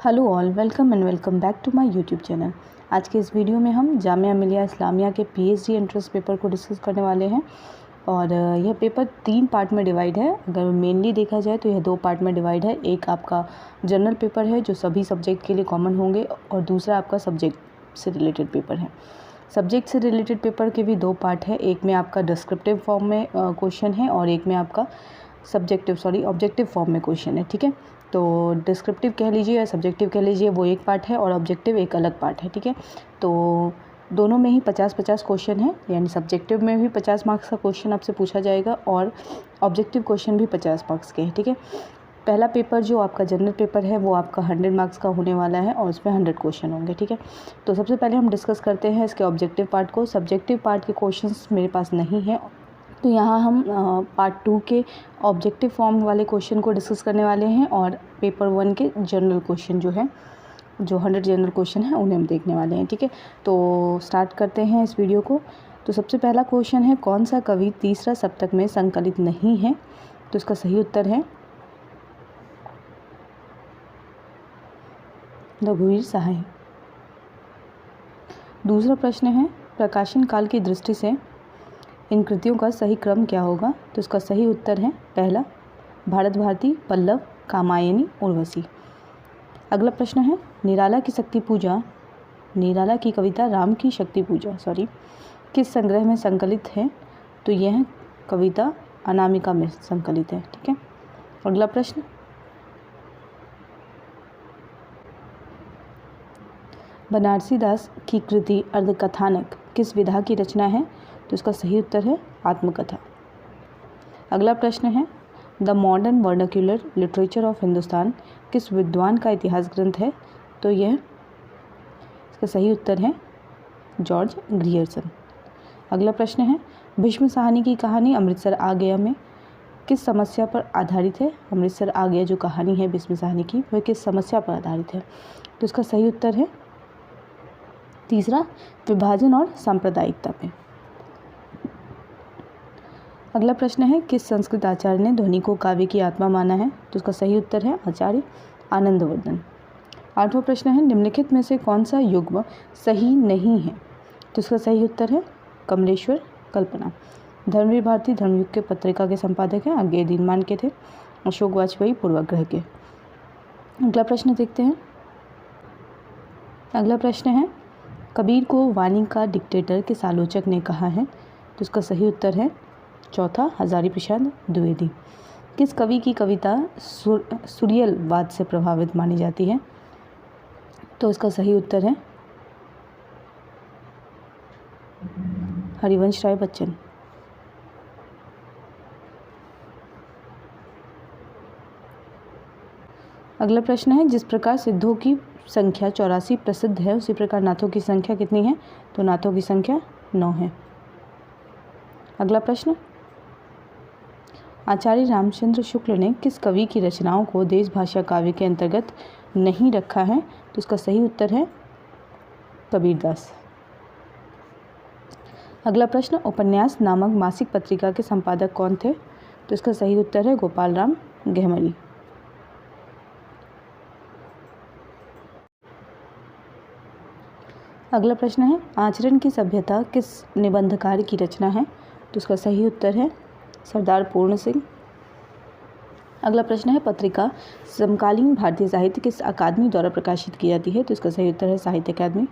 Hello all, welcome and welcome back to my YouTube channel. आज के इस video में हम जामिया मिलिया इस्लामिया के पीएचडी एंट्रेंस पेपर को डिस्कस करने वाले हैं। और यह पेपर 3 पार्ट में डिवाइड है। अगर मेनली देखा जाए तो यह 2 पार्ट में डिवाइड है। एक आपका जनरल पेपर है जो सभी सब्जेक्ट के लिए कॉमन होंगे, और दूसरा आपका सब्जेक्ट से रिलेटेड पेपर है। सब्जेक्ट से रिलेटेड पेपर के भी 2 पार्ट है। एक में आपका डिस्क्रिप्टिव फॉर्म में क्वेश्चन है और एक में आपका ऑब्जेक्टिव फॉर्म में क्वेश्चन है। ठीक है, तो डिस्क्रिप्टिव कह लीजिए या सब्जेक्टिव कह लीजिए, वो एक पार्ट है और ऑब्जेक्टिव एक अलग पार्ट है। ठीक है, तो दोनों में ही 50-50 क्वेश्चन है, यानी सब्जेक्टिव में भी 50 मार्क्स का क्वेश्चन आपसे पूछा जाएगा और ऑब्जेक्टिव क्वेश्चन भी 50 मार्क्स के हैं। ठीक है, पहला पेपर जो आपका जनरल पेपर है वो आपका 100 मार्क्स का होने वाला है और उसमें 100 क्वेश्चन होंगे। ठीक है, तो सबसे पहले हम डिस्कस करते हैं इसके ऑब्जेक्टिव पार्ट को। सब्जेक्टिव पार्ट के क्वेश्चंस मेरे पास नहीं है, तो यहाँ हम पार्ट 2 के ऑब्जेक्टिव फॉर्म वाले क्वेश्चन को डिस्कस करने वाले हैं और पेपर 1 के जनरल क्वेश्चन जो 100 जनरल क्वेश्चन है उन्हें हम देखने वाले हैं। ठीक है, तो स्टार्ट करते हैं इस वीडियो को। तो सबसे पहला क्वेश्चन है, कौन सा कवि तीसरा सप्तक में संकलित नहीं है? तो इसका सही उत्तर है रघुवीर सहाय। दूसरा प्रश्न है, प्रकाशन काल की दृष्टि से इन कृतियों का सही क्रम क्या होगा? तो इसका सही उत्तर है पहला, भारत भारती, पल्लव, कामायनी, उर्वशी। अगला प्रश्न है, निराला की कविता राम की शक्ति पूजा किस संग्रह में संकलित है? तो यह कविता अनामिका में संकलित है। ठीक है, अगला प्रश्न, बनारसी दास की कृति अर्धकथानक किस विधा की रचना है? तो इसका सही उत्तर है आत्मकथा। अगला प्रश्न है, the modern vernacular literature of Hindustan किस विद्वान का इतिहास ग्रंथ है? तो यह इसका सही उत्तर है जॉर्ज ग्रियर्सन। अगला प्रश्न है, भीष्म साहनी की कहानी अमृतसर आ गया में किस समस्या पर आधारित है? अमृतसर आ गया जो कहानी है भीष्म साहनी की, वह किस समस्या पर आधारित है? तो इसका सही उत्तर है तीसरा, विभाजन और सांप्रदायिकता पे। अगला प्रश्न है, किस संस्कृत आचार्य ने ध्वनि को काव्य की आत्मा माना है? तो इसका सही उत्तर है आचार्य आनंदवर्धन। 8वां प्रश्न है, निम्नलिखित में से कौन सा युग्म सही नहीं है? तो इसका सही उत्तर है कमलेश्वर कल्पना। धर्मवीर भारती धर्मयुग के पत्रिका के संपादक हैं, आगे दीनमान के थे, अशोक वाजपेयी पूर्वाग्रह के। अगला प्रश्न देखते हैं। अगला प्रश्न है, कबीर को वाणी का डिक्टेटर किस आलोचक ने कहा है? तो इसका सही उत्तर है चौथा, हजारी प्रसाद द्विवेदी। किस कवि की कविता सुरियलवाद से प्रभावित मानी जाती है? तो इसका सही उत्तर है हरिवंश राय बच्चन। अगला प्रश्न है, जिस प्रकार सिद्धों की संख्या 84 प्रसिद्ध है, उसी प्रकार नाथों की संख्या कितनी है? तो नाथों की संख्या 9 है। अगला प्रश्न, आचार्य रामचंद्र शुक्ल ने किस कवि की रचनाओं को देश भाषा काव्य के अंतर्गत नहीं रखा है? तो इसका सही उत्तर है कबीरदास। अगला प्रश्न, उपन्यास नामक मासिक पत्रिका के संपादक कौन थे? तो इसका सही उत्तर है गोपाल राम गहमरी। अगला प्रश्न है, आचरण की सभ्यता किस निबंधकार की रचना है? तो इसका सही उत्तर है सरदार पूर्ण सिंह। अगला प्रश्न है, पत्रिका समकालीन भारतीय साहित्य किस अकादमी द्वारा प्रकाशित की जाती है? तो इसका सही उत्तर है साहित्य अकादमी।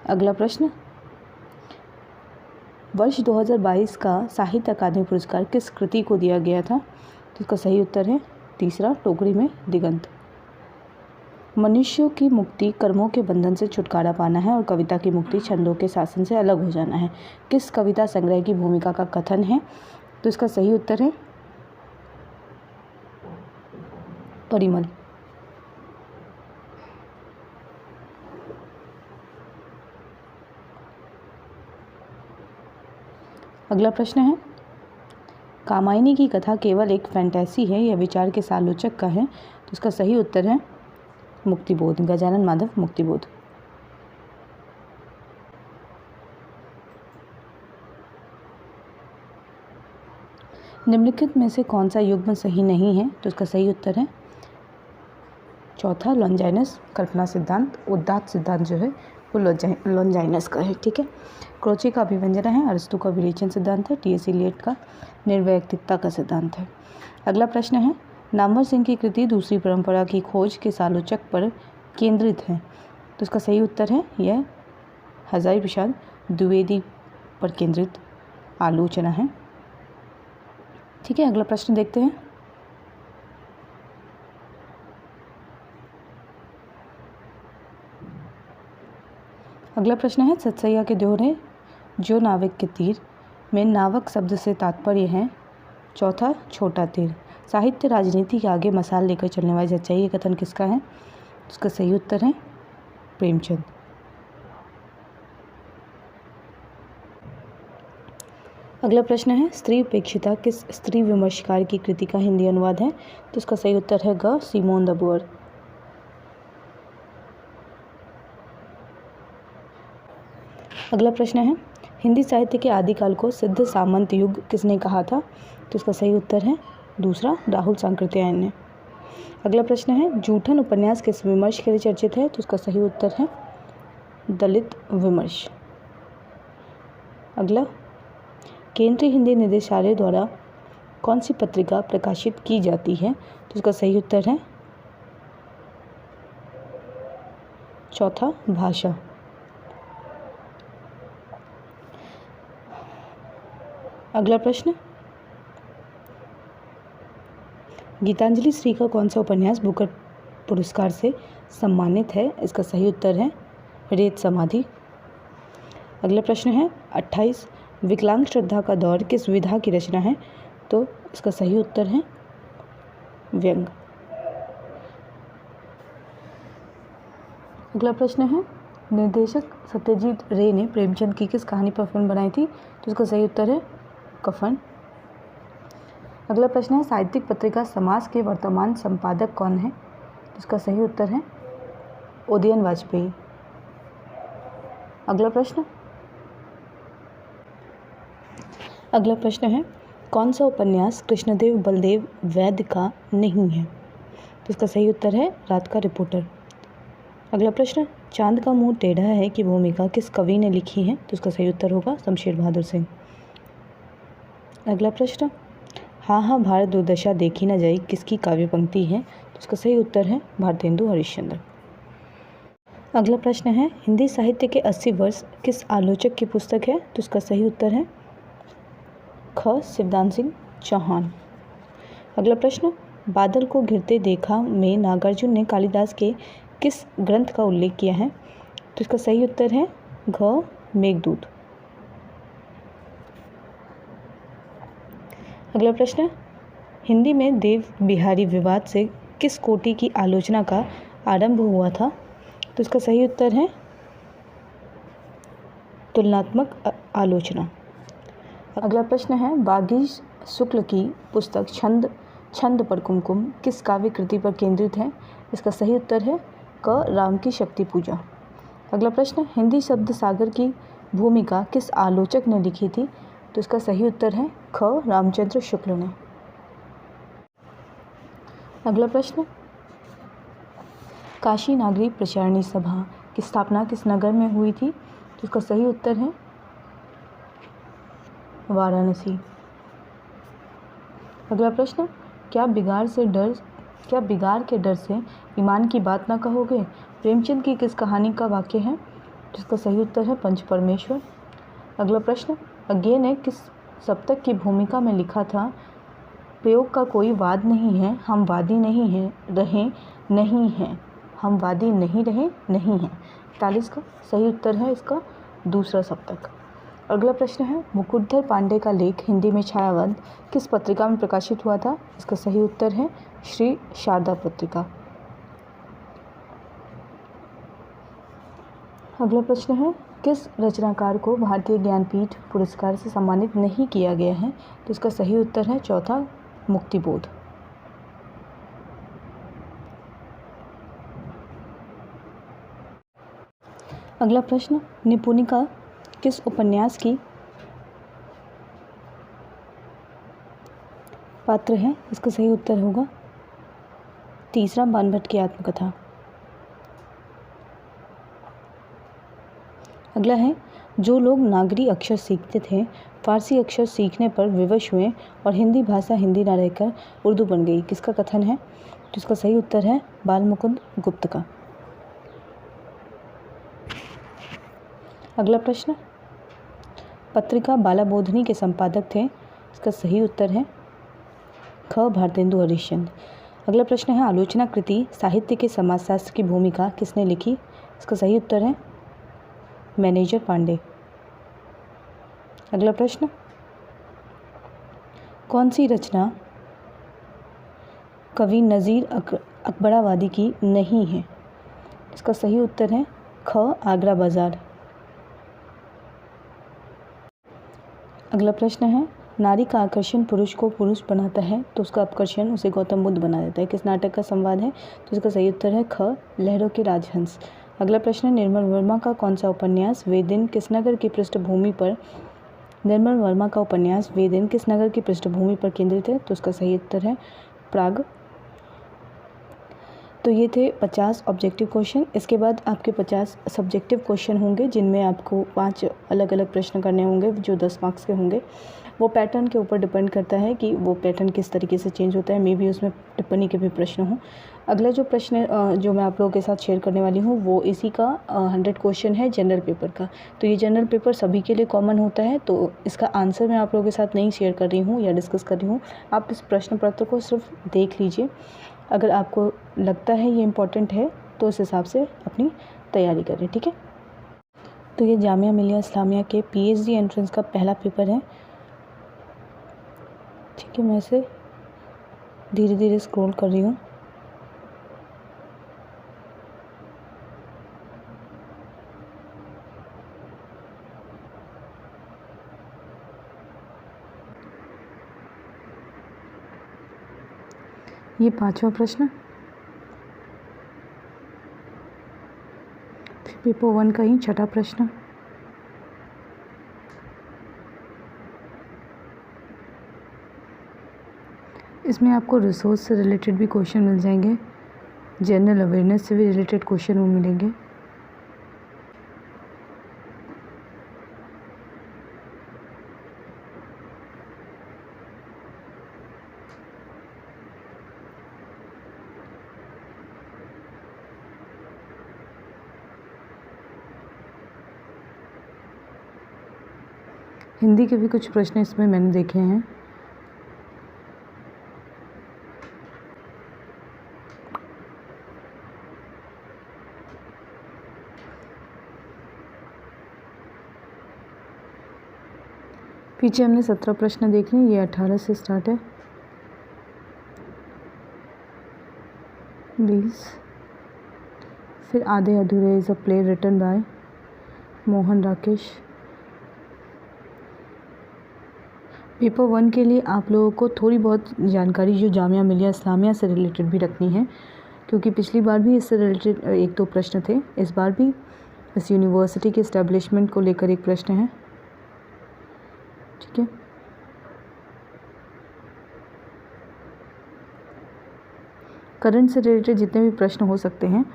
अगला प्रश्न, वर्ष 2022 का साहित्य अकादमी पुरस्कार किस कृति को दिया गया था? तो इसका सही उत्तर है तीसरा, टोकरी में दिगंत। मनुष्यों की मुक्ति कर्मों के बंधन से छुटकारा पाना है और कविता की मुक्ति छंदों के शासन से अलग हो जाना है। किस कविता संग्रह की भूमिका का कथन है? तो इसका सही उत्तर है परिमल। अगला प्रश्न है, कामायनी की कथा केवल एक फैंटेसी है या विचार के सालोचक का है? तो इसका सही उत्तर है मुक्तिबोध, गजानन माधव मुक्तिबोध। निम्नलिखित में से कौन सा युग्म सही नहीं है? तो इसका सही उत्तर है चौथा लॉन्जाइनस कल्पना सिद्धांत। उदात्त सिद्धांत जो है वो लॉन्जाइनस का है। ठीक है। क्रोची का अभिव्यंजना है, अरस्तु का विरेचन सिद्धांत है, टी.एस. इलियट का निर्वैयक्तिकता का सिद्धांत है। अगला प्रश्न है, नामवर सिंह की कृति दूसरी परंपरा की खोज किस आलोचक पर केंद्रित है? तो इसका सही उत्तर है यह हजारी प्रसाद द्विवेदी पर केंद्रित आलोचना है। ठीक है। अगला प्रश्न देखते हैं। अगला प्रश्न है, सतसैया के दोहरे जो नाविक के तीर में नावक शब्द से तात्पर्य है? चौथा छोटा तीर। साहित्य राजनीति के आगे मसाल लेकर चलने वाली सच्चाई, ये कथन किसका है? उसका सही उत्तर है प्रेमचंद। अगला प्रश्न है, स्त्री उपेक्षिता किस स्त्री विमर्शकार की कृति का हिंदी अनुवाद है? तो इसका सही उत्तर है ग सिमोन द बोअर। अगला प्रश्न है, हिंदी साहित्य के आदिकाल को सिद्ध सामंत युग किसने कहा था? तो इसका सही उत्तर है दूसरा राहुल सांकृत्यायन ने। अगला प्रश्न है, जूठन उपन्यास किस विमर्श के लिए चर्चित है? तो इसका सही उत्तर है दलित विमर्श। अगला, केंद्रीय हिंदी निदेशालय द्वारा कौन सी पत्रिका प्रकाशित की जाती है? तो इसका सही उत्तर है चौथा भाषा। अगला प्रश्न, गीतांजलि श्री का कौन सा उपन्यास बुकर पुरस्कार से सम्मानित है? इसका सही उत्तर है रेत समाधि। अगला प्रश्न है, 28 विकलांग श्रद्धा का दौर किस विधा की रचना है? तो इसका सही उत्तर है व्यंग। अगला प्रश्न है, निर्देशक सत्यजीत रे ने प्रेमचंद की किस कहानी पर फिल्म बनाई थी? तो इसका सही उत्तर है कफन। अगला प्रश्न है, साहित्यिक पत्रिका समाज के वर्तमान संपादक कौन है? इसका सही उत्तर है उदयन वाजपेयी। अगला प्रश्न है, कौन सा उपन्यास कृष्णदेव बलदेव वैद्य का नहीं है? तो इसका सही उत्तर है रात का रिपोर्टर। अगला प्रश्न, चांद का मुंह टेढ़ा है की भूमिका किस कवि ने लिखी है? तो इसका सही उत्तर होगा शमशेर बहादुर सिंह। अगला प्रश्न, हाँ हाँ भारत दुर्दशा देखी न जाए किसकी काव्य पंक्ति है? तो इसका सही उत्तर है भारतेंदु हरिश्चंद्र। अगला प्रश्न है, हिंदी साहित्य के 80 वर्ष किस आलोचक की पुस्तक है? तो इसका सही उत्तर है ख शिवदान सिंह चौहान। अगला प्रश्न, बादल को घिरते देखा में नागार्जुन ने कालिदास के किस ग्रंथ का उल्लेख किया है? तो इसका सही उत्तर है घ मेघदूत। अगला प्रश्न, हिंदी में देव बिहारी विवाद से किस कोटि की आलोचना का आरंभ हुआ था? तो इसका सही उत्तर है तुलनात्मक आलोचना। अगला प्रश्न है, वागीश शुक्ल की पुस्तक छंद पर कुमकुम किस काव्य कृति पर केंद्रित है? इसका सही उत्तर है क राम की शक्ति पूजा। अगला प्रश्न, हिंदी शब्द सागर की भूमिका किस आलोचक ने लिखी थी? तो इसका सही उत्तर है ख रामचंद्र शुक्ल ने। अगला प्रश्न, काशी नागरी प्रचारणी सभा की स्थापना किस नगर में हुई थी? तो इसका सही उत्तर है वाराणसी। अगला प्रश्न, क्या बिगाड़ के डर से ईमान की बात ना कहोगे प्रेमचंद की किस कहानी का वाक्य है? जिसका सही उत्तर है पंच परमेश्वर। अगला प्रश्न, अज्ञे ने किस सप्तक की भूमिका में लिखा था? प्रयोग का कोई वाद नहीं है, हम वादी नहीं रहे नहीं हैं, हम वादी नहीं रहे नहीं हैं। 41 का सही उत्तर है इसका दूसरा सप्तक। अगला प्रश्न है, मुकुटधर पांडे का लेख हिंदी में छायावाद किस पत्रिका में प्रकाशित हुआ था? इसका सही उत्तर है श्री शारदा पत्रिका। अगला प्रश्न है, किस रचनाकार को भारतीय ज्ञानपीठ पुरस्कार से सम्मानित नहीं किया गया है? तो इसका सही उत्तर है चौथा मुक्तिबोध। अगला प्रश्न, निपुणिका किस उपन्यास की पात्र है, इसका सही उत्तर होगा तीसरा बाणभट्ट की आत्मकथा। अगला है, जो लोग नागरी अक्षर सीखते थे फारसी अक्षर सीखने पर विवश हुए और हिंदी भाषा हिंदी न रहकर उर्दू बन गई, किसका कथन है? तो इसका सही उत्तर है बालमुकुंद गुप्त का। अगला प्रश्न, पत्रिका बालाबोधनी के संपादक थे, इसका सही उत्तर है ख भारतेंदु हरिश्चंद्र। अगला प्रश्न है, आलोचना कृति साहित्य के समाजशास्त्र की भूमिका किसने लिखी? इसका सही उत्तर है मैनेजर पांडे। अगला प्रश्न, कौन सी रचना कवि नज़ीर अकबराबादी की नहीं है? इसका सही उत्तर है ख आगरा बाजार। अगला प्रश्न है, नारी का आकर्षण पुरुष को पुरुष बनाता है तो उसका आकर्षण उसे गौतम बुद्ध बना देता है, किस नाटक का संवाद है? तो इसका सही उत्तर है ख लहरों के राजहंस। अगला प्रश्न, निर्मल वर्मा का कौन सा उपन्यास वे दिन किस नगर की पृष्ठभूमि पर केंद्रित है? तो उसका सही उत्तर है प्राग। तो ये थे 50 ऑब्जेक्टिव क्वेश्चन। इसके बाद आपके 50 सब्जेक्टिव क्वेश्चन होंगे, जिनमें आपको 5 अलग अलग प्रश्न करने होंगे जो 10 मार्क्स के होंगे। वो पैटर्न के ऊपर डिपेंड करता है कि वो पैटर्न किस तरीके से चेंज होता है, मे भी उसमें टिप्पणी के भी प्रश्न हों। अगला जो प्रश्न जो मैं आप लोगों के साथ शेयर करने वाली हूँ वो इसी का 100 क्वेश्चन है जनरल पेपर का। तो ये जनरल पेपर सभी के लिए कॉमन होता है, तो इसका आंसर मैं आप लोगों के साथ नहीं शेयर कर रही हूँ या डिस्कस कर रही हूँ। आप इस प्रश्न पत्र को सिर्फ देख लीजिए, अगर आपको लगता है ये इम्पोर्टेंट है तो उस हिसाब से अपनी तैयारी करें, ठीक है। तो ये जामिया मिलिया इस्लामिया के पीएचडी एंट्रेंस का पहला पेपर है, ठीक है। मैं इसे धीरे धीरे स्क्रॉल कर रही हूँ। ये 5वां प्रश्न, पेपर 1 का ही 6ठा प्रश्न। इसमें आपको रिसोर्स से रिलेटेड भी क्वेश्चन मिल जाएंगे, जनरल अवेयरनेस से भी रिलेटेड क्वेश्चन वो मिलेंगे। हिंदी के भी कुछ प्रश्न इसमें मैंने देखे हैं। पीछे हमने 17 प्रश्न देख लिए, ये 18 से स्टार्ट है। 20, फिर Aadhe Adhure is a play written by Mohan Rakesh. Paper 1 के लिए आप लोगों को थोड़ी बहुत जानकारी जो जामिया मिलिया इस्लामिया से रिलेटेड भी रखनी है, क्योंकि पिछली बार भी इससे रिलेटेड 1-2 प्रश्न थे। इस बार भी इस यूनिवर्सिटी के इस्टेब्लिशमेंट को लेकर एक प्रश्न है, ठीक है। करंट से रिलेटेड जितने भी प्रश्न हो सकते हैं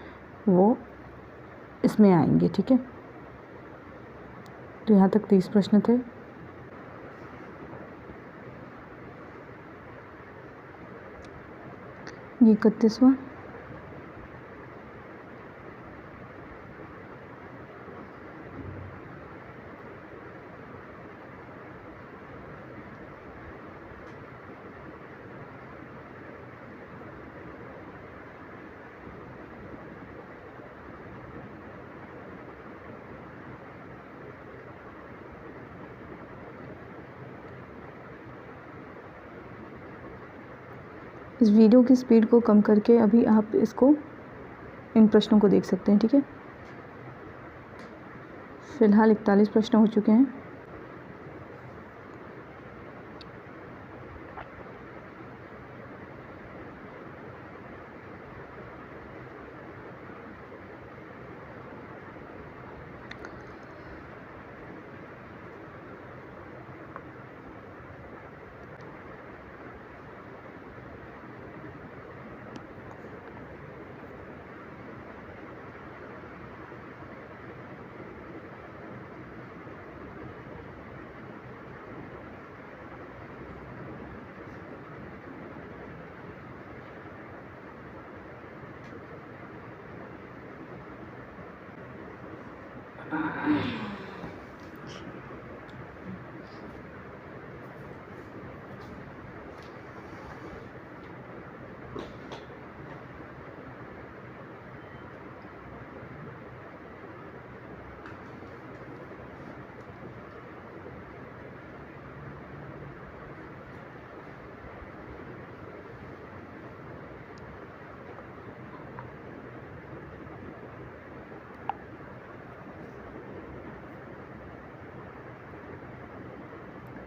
वो इसमें आएंगे, ठीक है। तो यहाँ तक 30 प्रश्न थे। ये 31वां, इस वीडियो की स्पीड को कम करके अभी आप इसको इन प्रश्नों को देख सकते हैं, ठीक है। फिलहाल 41 प्रश्न हो चुके हैं।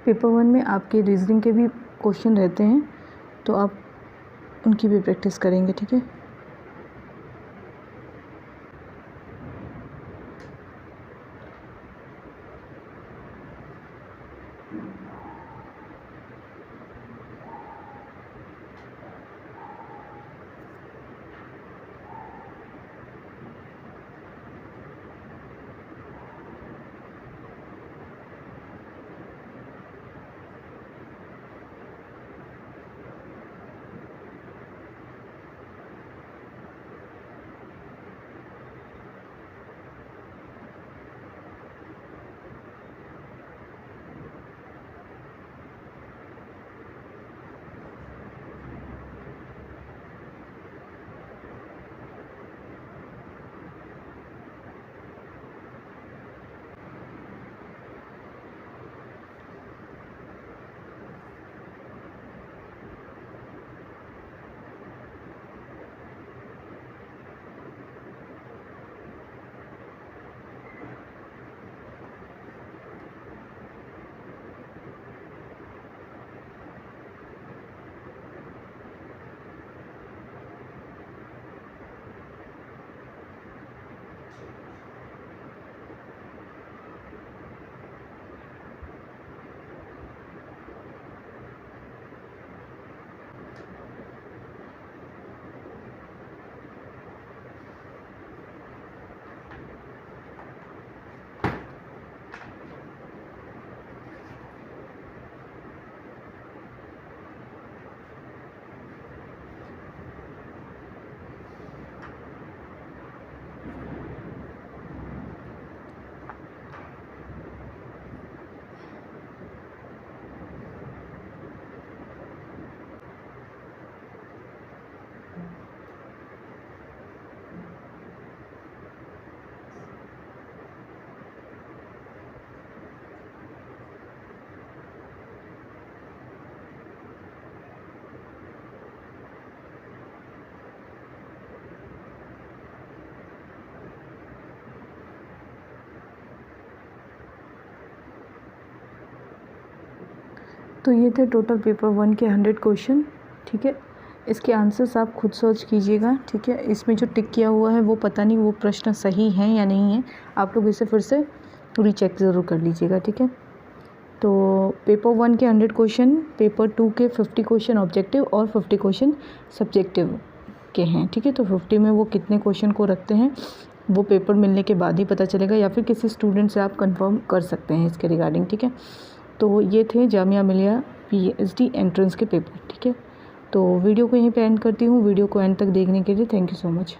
पेपर 1 में आपके रीजनिंग के भी क्वेश्चन रहते हैं, तो आप उनकी भी प्रैक्टिस करेंगे, ठीक है। तो ये थे टोटल पेपर 1 के 100 क्वेश्चन, ठीक है। इसके आंसर्स आप खुद सर्च कीजिएगा, ठीक है। इसमें जो टिक किया हुआ है वो पता नहीं वो प्रश्न सही हैं या नहीं है, आप लोग इसे फिर से रीचेक ज़रूर कर लीजिएगा, ठीक है। तो पेपर 1 के 100 क्वेश्चन, पेपर 2 के 50 क्वेश्चन ऑब्जेक्टिव और 50 क्वेश्चन सब्जेक्टिव के हैं, ठीक है। तो 50 में वो कितने क्वेश्चन को रखते हैं वो पेपर मिलने के बाद ही पता चलेगा, या फिर किसी स्टूडेंट से आप कंफर्म कर सकते हैं इसके रिगार्डिंग, ठीक है। तो ये थे जामिया मिलिया PhD एंट्रेंस के पेपर, ठीक है। तो वीडियो को यहीं पे एंड करती हूँ। वीडियो को एंड तक देखने के लिए थैंक यू सो मच।